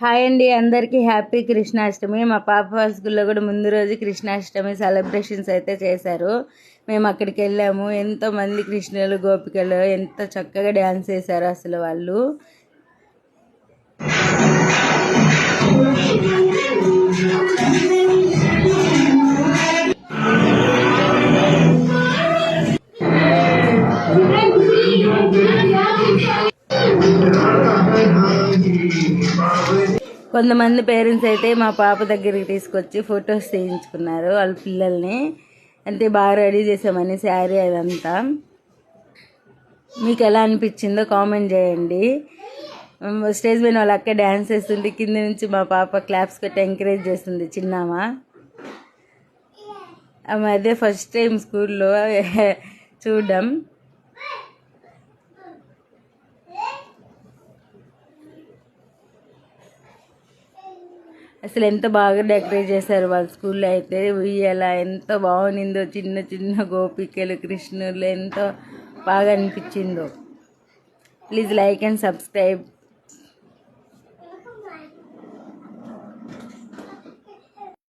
Hi అండి, అందరికీ happy Krishnashtami. మా పాప స్కూల్లో కూడా ముందు రోజు కృష్ణాష్టమి సెలబ్రేషన్స్ అయితే చేశారు. మేము అక్కడికి వెళ్ళాము. ఎంతోమంది కృష్ణులు గోపికలు ఎంత చక్కగా డ్యాన్స్ చేశారు అసలు వాళ్ళు. కొంతమంది పేరెంట్స్ అయితే మా పాప దగ్గరికి తీసుకొచ్చి ఫొటోస్ తీయించుకున్నారు వాళ్ళ పిల్లల్ని. అంటే బాగా రెడీ చేసామని శారీ అదంతా. మీకు ఎలా అనిపించిందో కామెంట్ చేయండి. స్టేజ్ పైన వాళ్ళు అక్క డ్యాన్స్ చేస్తుంటే కింద నుంచి మా పాప క్లాప్స్ కొట్టి ఎంకరేజ్ చేస్తుంది చిన్నామా. ఆమె అదే ఫస్ట్ టైం స్కూల్లో చూడడం. అసలు ఎంత బాగా డెకరేట్ చేశారు వాళ్ళ స్కూల్లో అయితే. ఉయ్యాల ఎంత బాగుండిందో, చిన్న చిన్న గోపికలు కృష్ణులు ఎంతో బాగా అనిపించిందో. Please like and subscribe.